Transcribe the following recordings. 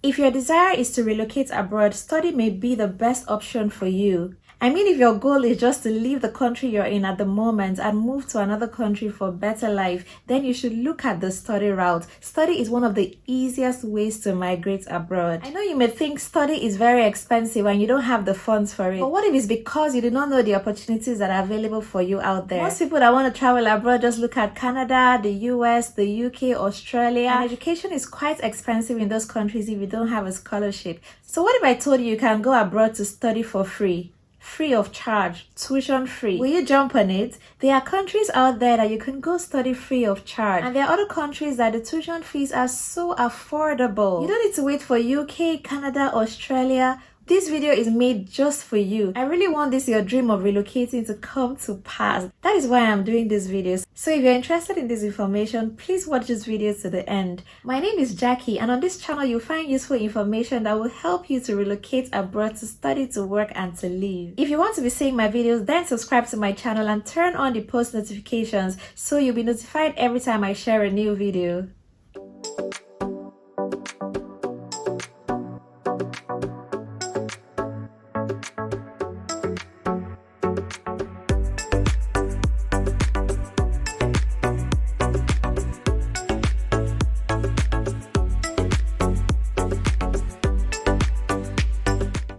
If your desire is to relocate abroad, study may be the best option for you. I mean, if your goal is just to leave the country you're in at the moment and move to another country for a better life, then you should look at the study route. Study is one of the easiest ways to migrate abroad. I know you may think study is very expensive and you don't have the funds for it. But what if it's because you do not know the opportunities that are available for you out there? Most people that want to travel abroad just look at Canada, the US, the UK, Australia. And education is quite expensive in those countries if you don't have a scholarship. So what if I told you you can go abroad to study for free? Free of charge, tuition free. Will you jump on it? There are countries out there that you can go study free of charge. And there are other countries that the tuition fees are so affordable. You don't need to wait for UK, Canada, Australia. This video is made just for you. I really want your dream of relocating to come to pass. That is why I'm doing these videos. So if you're interested in this information, please watch this video to the end. My name is Jackie, and on this channel you'll find useful information that will help you to relocate abroad to study, to work, and to live. If you want to be seeing my videos, then subscribe to my channel and turn on the post notifications so you'll be notified every time I share a new video.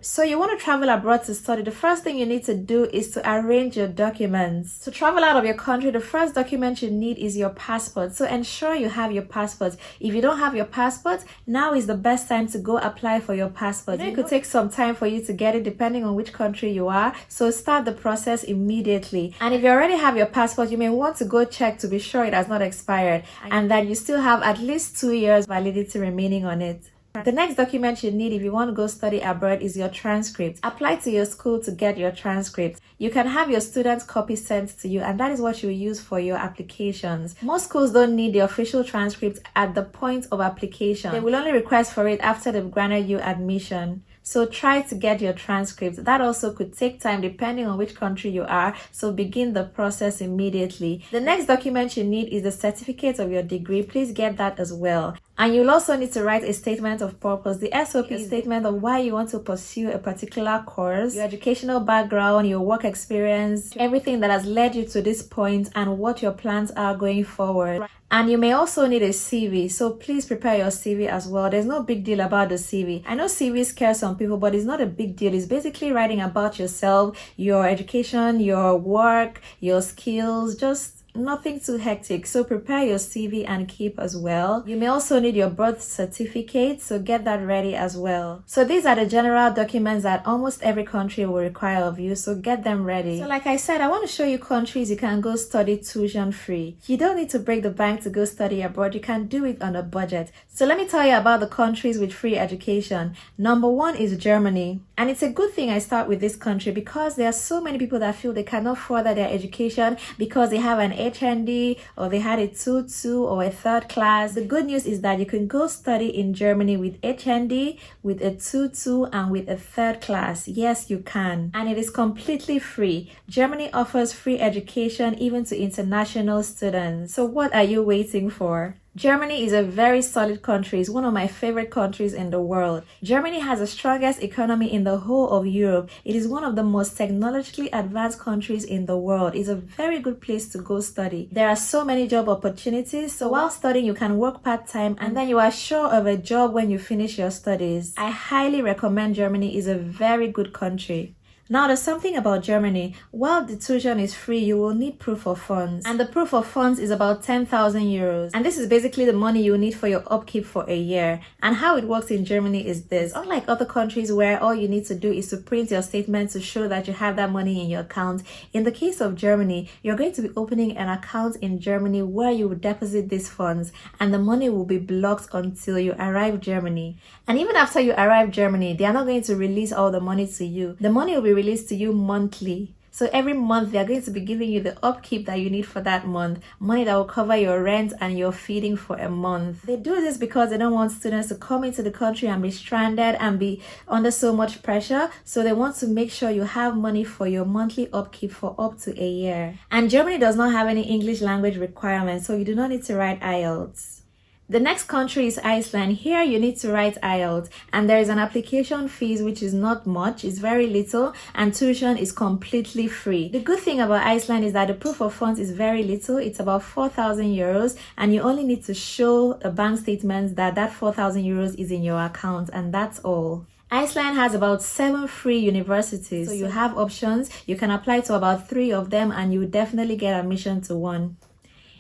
So you want to travel abroad to study, the first thing you need to do is to arrange your documents. To travel out of your country, the first document you need is your passport. So ensure you have your passport. If you don't have your passport, now is the best time to go apply for your passport. It could take some time for you to get it depending on which country you are. So start the process immediately. And if you already have your passport, you may want to go check to be sure it has not expired and that you still have at least 2 years validity remaining on it. The next document you need if you want to go study abroad is your transcript. Apply to your school to get your transcript. You can have your student copy sent to you, and that is what you use for your applications. Most schools don't need the official transcript at the point of application. They will only request for it after they've granted you admission. So try to get your transcript. That also could take time depending on which country you are, so begin the process immediately. The next document you need is the certificate of your degree. Please get that as well. And you'll also need to write a statement of purpose. The SOP is a statement of why you want to pursue a particular course, your educational background, your work experience, everything that has led you to this point, and what your plans are going forward. And you may also need a CV, so please prepare your CV as well. There's no big deal about the CV. I know CVs scare some people, but it's not a big deal. It's basically writing about yourself, your education, your work, your skills, just nothing too hectic. So prepare your CV and keep as well. You may also need your birth certificate, so get that ready as well. So these are the general documents that almost every country will require of you, so get them ready. So like I said, I want to show you countries you can go study tuition free. You don't need to break the bank to go study abroad. You can do it on a budget. So let me tell you about the countries with free education. Number 1 is Germany. And it's a good thing I start with this country because there are so many people that feel they cannot further their education because they have an HND or they had a 2-2 or a 3rd class. The good news is that you can go study in Germany with HND, with a 2-2 and with a 3rd class. Yes, you can. And it is completely free. Germany offers free education even to international students. So what are you waiting for? Germany is a very solid country. It's one of my favorite countries in the world. Germany has the strongest economy in the whole of Europe. It is one of the most technologically advanced countries in the world. It's a very good place to go study. There are so many job opportunities. So while studying, you can work part-time and then you are sure of a job when you finish your studies. I highly recommend Germany. It's a very good country. Now, there's something about Germany. While the tuition is free, you will need proof of funds. And the proof of funds is about 10,000 euros. And this is basically the money you need for your upkeep for a year. And how it works in Germany is this. Unlike other countries where all you need to do is to print your statement to show that you have that money in your account, in the case of Germany, you're going to be opening an account in Germany where you will deposit these funds. And the money will be blocked until you arrive Germany. And even after you arrive Germany, they are not going to release all the money to you. The money will be released to you monthly. So every month they are going to be giving you the upkeep that you need for that month, money that will cover your rent and your feeding for a month. They do this because they don't want students to come into the country and be stranded and be under so much pressure. So they want to make sure you have money for your monthly upkeep for up to a year. And Germany does not have any English language requirements, so you do not need to write IELTS. The next country is Iceland. Here you need to write IELTS, and there is an application fees which is not much, it's very little, and tuition is completely free. The good thing about Iceland is that the proof of funds is very little. It's about 4,000 euros, and you only need to show a bank statement that that 4,000 euros is in your account, and that's all. Iceland has about 7 free universities, so you have options. You can apply to about 3 of them, and you will definitely get admission to one.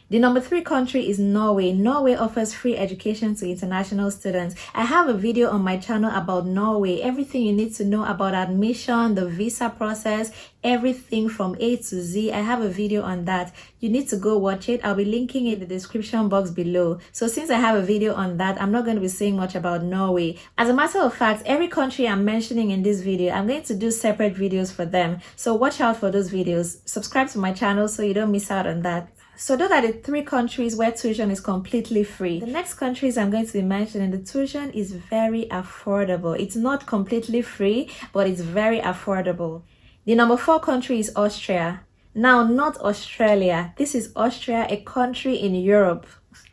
The number 3 country is Norway. Norway offers free education to international students. I have a video on my channel about Norway. Everything you need to know about admission, the visa process, everything from A to Z. I have a video on that. You need to go watch it. I'll be linking it in the description box below. So since I have a video on that, I'm not going to be saying much about Norway. As a matter of fact, every country I'm mentioning in this video, I'm going to do separate videos for them. So watch out for those videos. Subscribe to my channel so you don't miss out on that. So those are the 3 countries where tuition is completely free. The next countries I'm going to be mentioning, the tuition is very affordable. It's not completely free, but it's very affordable. The number 4 country is Austria. Now, not Australia. This is Austria, a country in Europe.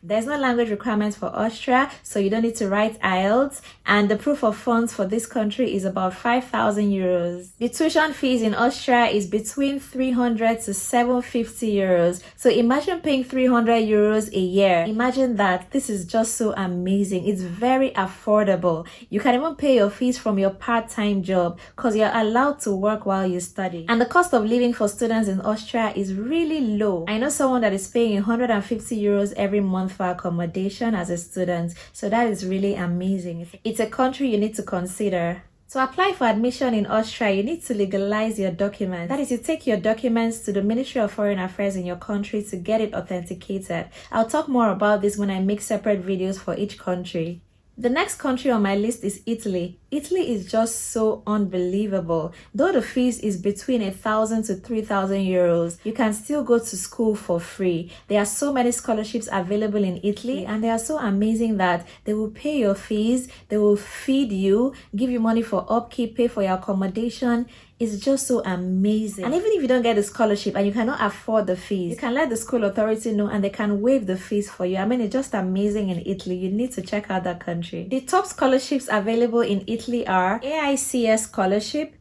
There's no language requirements for Austria, so you don't need to write IELTS, and the proof of funds for this country is about 5,000 euros. The tuition fees in Austria is between 300 to 750 euros. So imagine paying 300 euros a year. Imagine that. This is just so amazing. It's very affordable. You can even pay your fees from your part-time job because you're allowed to work while you study. And the cost of living for students in Austria is really low. I know someone that is paying 150 euros every month for accommodation as a student, so that is really amazing. It's a country you need to consider. To apply for admission in Austria, you need to legalize your documents. That is, you take your documents to the Ministry of Foreign Affairs in your country to get it authenticated. I'll talk more about this when I make separate videos for each country. The next country on my list is Italy. Italy is just so unbelievable. Though the fees is between 1,000 to 3,000 euros, you can still go to school for free. There are so many scholarships available in Italy, and they are so amazing that they will pay your fees, they will feed you, give you money for upkeep, pay for your accommodation. It's just so amazing. And even if you don't get a scholarship and you cannot afford the fees, you can let the school authority know and they can waive the fees for you. I mean, it's just amazing in Italy. You need to check out that country. The top scholarships available in Italy are AICS scholarship,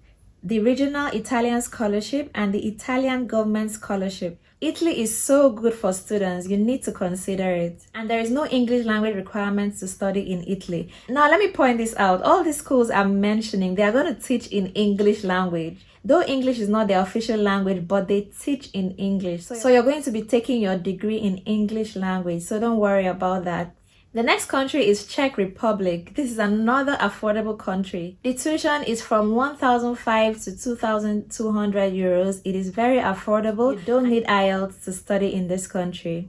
the Regional Italian Scholarship, and the Italian Government Scholarship. Italy is so good for students. You need to consider it. And there is no English language requirements to study in Italy. Now, let me point this out. All these schools I'm mentioning, they are going to teach in English language. Though English is not their official language, but they teach in English. So you're going to be taking your degree in English language. So don't worry about that. The next country is Czech Republic. This is another affordable country. The tuition is from 1,500 to 2,200 euros. It is very affordable. You don't need IELTS to study in this country.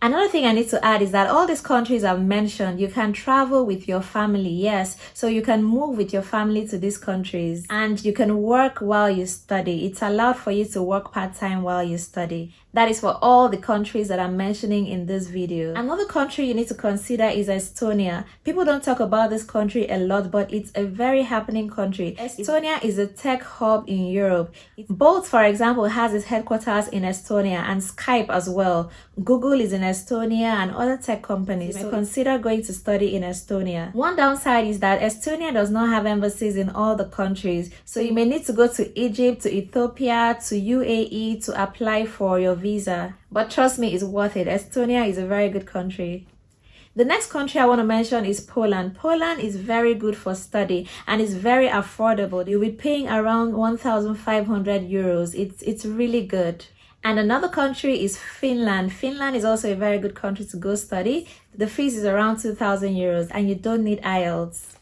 Another thing I need to add is that all these countries I've mentioned, you can travel with your family, yes. So you can move with your family to these countries and you can work while you study. It's allowed for you to work part-time while you study. That is for all the countries that I'm mentioning in this video. Another country you need to consider is Estonia. People don't talk about this country a lot, but it's a very happening country. Estonia is a tech hub in Europe. Bolt, for example, has its headquarters in Estonia, and Skype as well. Google is in Estonia and other tech companies. So consider going to study in Estonia. One downside is that Estonia does not have embassies in all the countries. So you may need to go to Egypt, to Ethiopia, to UAE to apply for your visa. But trust me, it's worth it. Estonia is a very good country. The next country I want to mention is Poland. Poland is very good for study and it's very affordable. You'll be paying around 1,500 euros. It's really good. And another country is Finland. Finland is also a very good country to go study. The fees is around 2,000 euros and you don't need IELTS.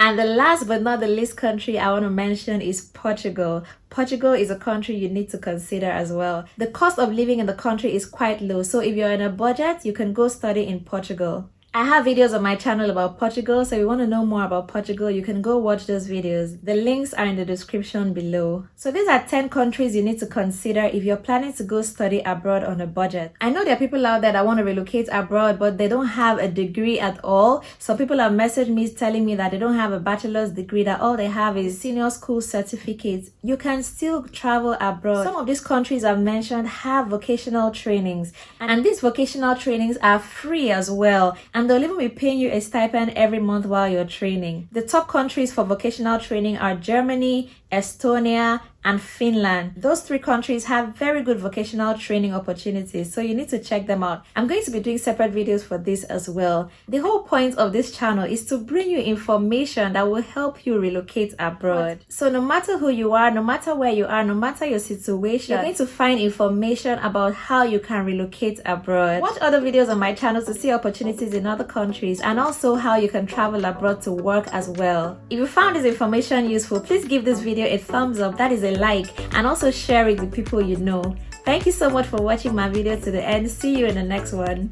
And the last but not the least country I want to mention is Portugal. Portugal is a country you need to consider as well. The cost of living in the country is quite low. So if you're on a budget, you can go study in Portugal. I have videos on my channel about Portugal, so if you want to know more about Portugal, you can go watch those videos. The links are in the description below. So these are 10 countries you need to consider if you're planning to go study abroad on a budget. I know there are people out there that want to relocate abroad, but they don't have a degree at all. So people have messaged me telling me that they don't have a bachelor's degree, that all they have is senior school certificates. You can still travel abroad. Some of these countries I've mentioned have vocational trainings, and these vocational trainings are free as well. and they'll even be paying you a stipend every month while you're training. The top countries for vocational training are Germany, Estonia, and Finland. Those 3 countries have very good vocational training opportunities, so you need to check them out. I'm going to be doing separate videos for this as well. The whole point of this channel is to bring you information that will help you relocate abroad. So no matter who you are, no matter where you are, no matter your situation, you're going to find information about how you can relocate abroad. Watch other videos on my channel to see opportunities in other countries and also how you can travel abroad to work as well. If you found this information useful, please give this video a thumbs up, that is a like, and also share it with people you know. Thank you so much for watching my video to the end. See you in the next one.